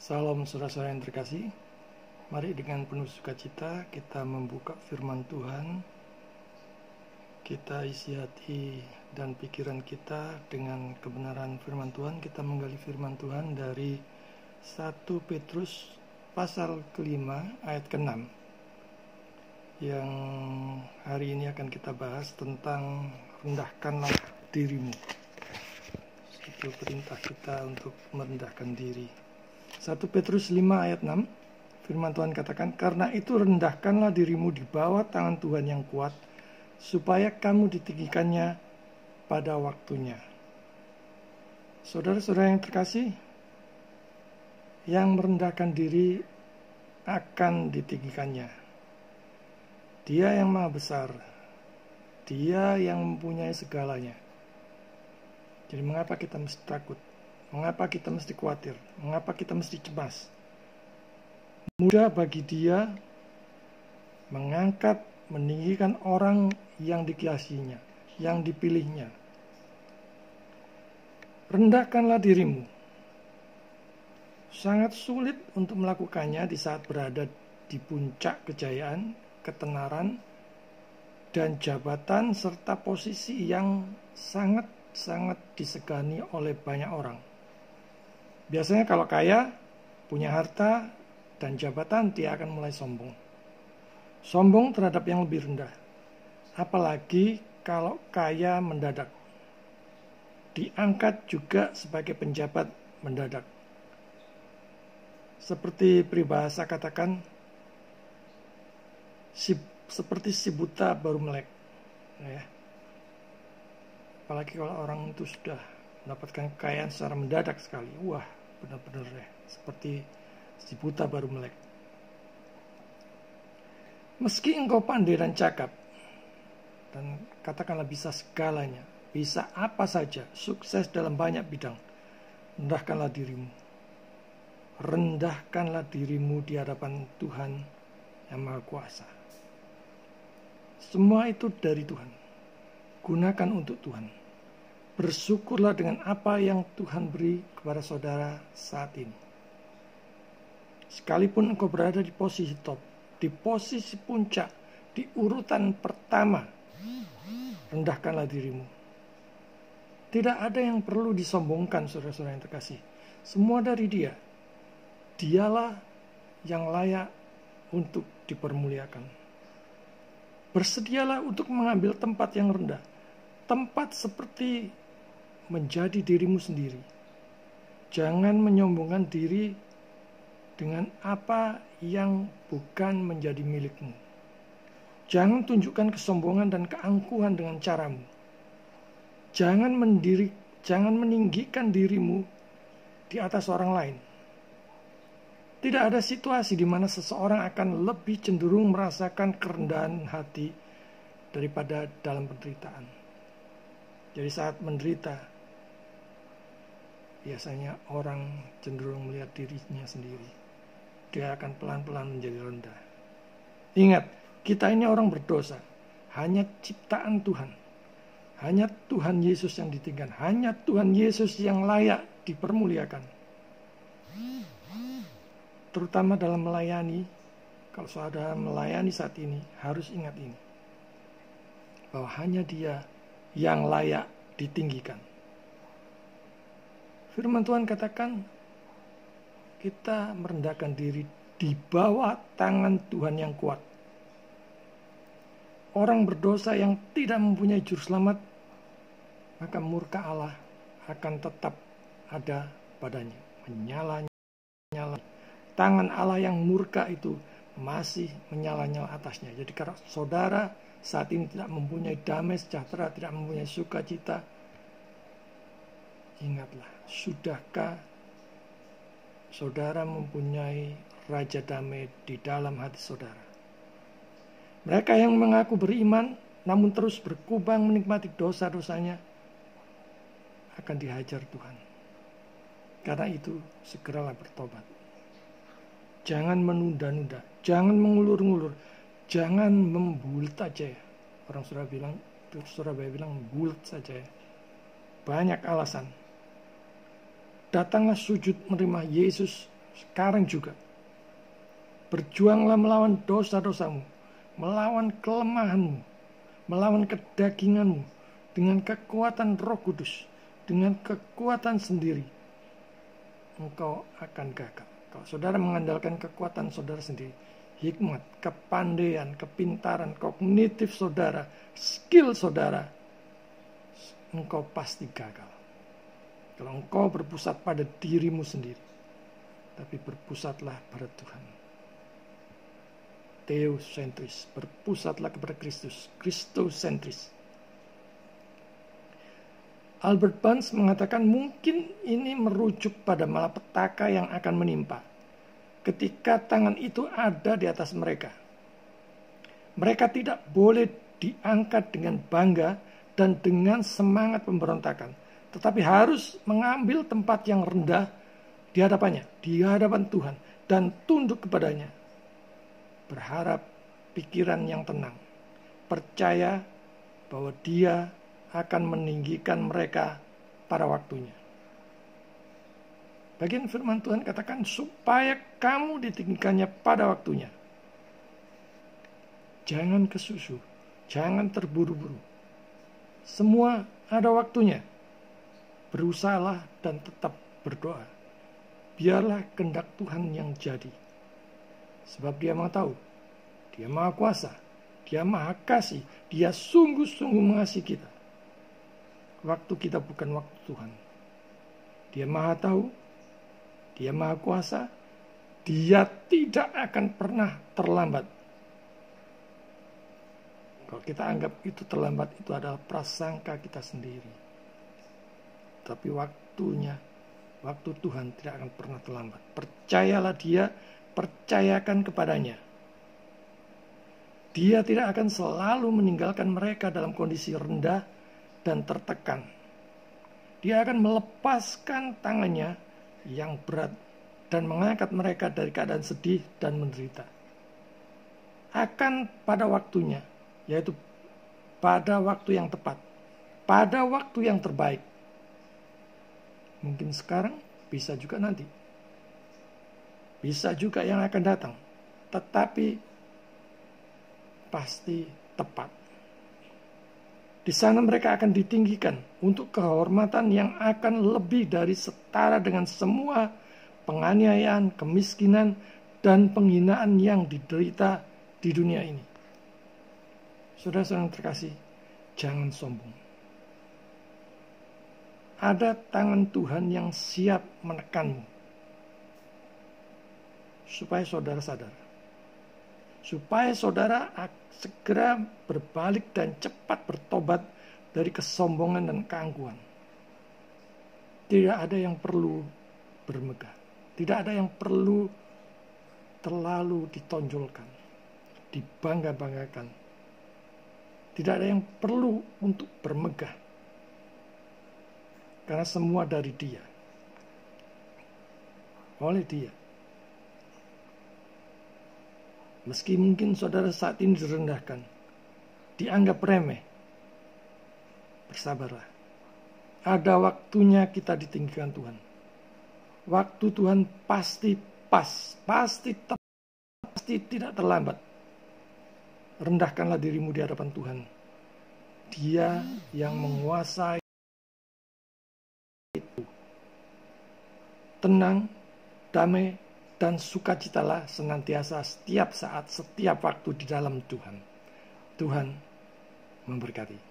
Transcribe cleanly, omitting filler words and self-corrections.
Salam saudara-saudara yang terkasih. Mari dengan penuh sukacita kita membuka firman Tuhan. Kita isi hati dan pikiran kita dengan kebenaran firman Tuhan. Kita menggali firman Tuhan dari 1 Petrus pasal ke-5 ayat ke-6. Yang hari ini akan kita bahas tentang rendahkanlah dirimu. Itu perintah kita untuk merendahkan diri. 1 Petrus 5 ayat 6, firman Tuhan katakan, karena itu rendahkanlah dirimu di bawah tangan Tuhan yang kuat, supaya kamu ditinggikannya pada waktunya. Saudara-saudara yang terkasih, yang merendahkan diri akan ditinggikannya. Dia yang maha besar, dia yang mempunyai segalanya. Jadi mengapa kita mesti takut? Mengapa kita mesti khawatir? Mengapa kita mesti cemas? Mudah bagi dia mengangkat, meninggikan orang yang dikasihinya, yang dipilihnya. Rendahkanlah dirimu. Sangat sulit untuk melakukannya di saat berada di puncak kejayaan, ketenaran, dan jabatan serta posisi yang sangat disegani oleh banyak orang. Biasanya kalau kaya, punya harta dan jabatan, dia akan mulai sombong. Sombong terhadap yang lebih rendah. Apalagi kalau kaya mendadak. Diangkat juga sebagai penjabat mendadak. Seperti peribahasa katakan, seperti si buta baru melek. Ya. Apalagi kalau orang itu sudah mendapatkan kekayaan secara mendadak sekali. Wah, benar-benar ya, seperti si buta baru melek. Meski engkau pandai dan cakap, dan katakanlah bisa segalanya, bisa apa saja, sukses dalam banyak bidang, rendahkanlah dirimu. Rendahkanlah dirimu di hadapan Tuhan yang Maha Kuasa. Semua itu dari Tuhan. Gunakan untuk Tuhan. Bersyukurlah dengan apa yang Tuhan beri kepada saudara saat ini. Sekalipun engkau berada di posisi top, di posisi puncak, di urutan pertama, rendahkanlah dirimu. Tidak ada yang perlu disombongkan, saudara-saudara yang terkasih. Semua dari Dia. Dialah yang layak untuk dipermuliakan. Bersedialah untuk mengambil tempat yang rendah. Tempat seperti menjadi dirimu sendiri. Jangan menyombongkan diri dengan apa yang bukan menjadi milikmu. Jangan tunjukkan kesombongan dan keangkuhan dengan caramu. Jangan meninggikan dirimu di atas orang lain. Tidak ada situasi di mana seseorang akan lebih cenderung merasakan kerendahan hati daripada dalam penderitaan. Jadi saat menderita, biasanya orang cenderung melihat dirinya sendiri. Dia akan pelan-pelan menjadi rendah. Ingat, kita ini orang berdosa. Hanya ciptaan Tuhan. Hanya Tuhan Yesus yang ditinggikan. Hanya Tuhan Yesus yang layak dipermuliakan. Terutama dalam melayani. Kalau saudara melayani saat ini, harus ingat ini. Bahwa hanya Dia yang layak ditinggikan. Firman Tuhan katakan, kita merendahkan diri di bawah tangan Tuhan yang kuat. Orang berdosa yang tidak mempunyai juru selamat, maka murka Allah akan tetap ada padanya, menyala-nyala. Tangan Allah yang murka itu masih menyala-nyala atasnya. Jadi kalau saudara saat ini tidak mempunyai damai sejahtera, tidak mempunyai sukacita, ingatlah, sudahkah saudara mempunyai Raja Damai di dalam hati saudara? Mereka yang mengaku beriman, namun terus berkubang menikmati dosa-dosanya, akan dihajar Tuhan. Karena itu, segeralah bertobat. Jangan menunda-nunda, jangan mengulur-ngulur, jangan membulut aja ya. Orang Surabaya bilang bulut saja ya. Banyak alasan. Datanglah sujud menerima Yesus sekarang juga. Berjuanglah melawan dosa-dosamu, melawan kelemahanmu, melawan kedaginganmu, dengan kekuatan Roh Kudus, dengan kekuatan sendiri. Engkau akan gagal. Kalau saudara mengandalkan kekuatan saudara sendiri, hikmat, kepandaian, kepintaran, kognitif saudara, skill saudara, engkau pasti gagal. Kalau engkau berpusat pada dirimu sendiri, tapi berpusatlah pada Tuhan. Theosentris, berpusatlah kepada Kristus, Kristosentris. Albert Barnes mengatakan mungkin ini merujuk pada malapetaka yang akan menimpa ketika tangan itu ada di atas mereka. Mereka tidak boleh diangkat dengan bangga dan dengan semangat pemberontakan, tetapi harus mengambil tempat yang rendah di hadapannya, di hadapan Tuhan, dan tunduk kepadanya. Berharap pikiran yang tenang, percaya bahwa Dia akan meninggikan mereka pada waktunya. Bagian firman Tuhan katakan supaya kamu ditinggikannya pada waktunya. Jangan kesusu, jangan terburu-buru. Semua ada waktunya. Berusahalah dan tetap berdoa. Biarlah kehendak Tuhan yang jadi. Sebab Dia Maha Tahu, Dia Maha Kuasa, Dia Maha Kasih, Dia sungguh-sungguh mengasihi kita. Waktu kita bukan waktu Tuhan. Dia Maha Tahu, Dia Maha Kuasa, Dia tidak akan pernah terlambat. Kalau kita anggap itu terlambat, itu adalah prasangka kita sendiri. Tapi waktu Tuhan tidak akan pernah terlambat. Percayalah Dia, percayakan kepadanya. Dia tidak akan selalu meninggalkan mereka dalam kondisi rendah dan tertekan. Dia akan melepaskan tangannya yang berat dan mengangkat mereka dari keadaan sedih dan menderita. Akan pada waktunya, yaitu pada waktu yang tepat, pada waktu yang terbaik. Mungkin sekarang, bisa juga nanti. Bisa juga yang akan datang. Tetapi pasti tepat. Di sana mereka akan ditinggikan untuk kehormatan yang akan lebih dari setara dengan semua penganiayaan, kemiskinan, dan penghinaan yang diderita di dunia ini. Saudara-saudara yang terkasih, jangan sombong. Ada tangan Tuhan yang siap menekanmu. Supaya saudara sadar. Supaya saudara segera berbalik dan cepat bertobat dari kesombongan dan keangkuhan. Tidak ada yang perlu bermegah. Tidak ada yang perlu terlalu ditonjolkan, dibangga-banggakan. Tidak ada yang perlu untuk bermegah. Karena semua dari Dia. Oleh Dia. Meski mungkin saudara saat ini direndahkan, dianggap remeh, bersabarlah. Ada waktunya kita ditinggikan Tuhan. Waktu Tuhan pasti pas, pasti tepat, pasti tidak terlambat. Rendahkanlah dirimu di hadapan Tuhan. Dia yang menguasai itu. Tenang, damai, dan sukacitalah senantiasa setiap saat, setiap waktu di dalam Tuhan. Tuhan memberkati.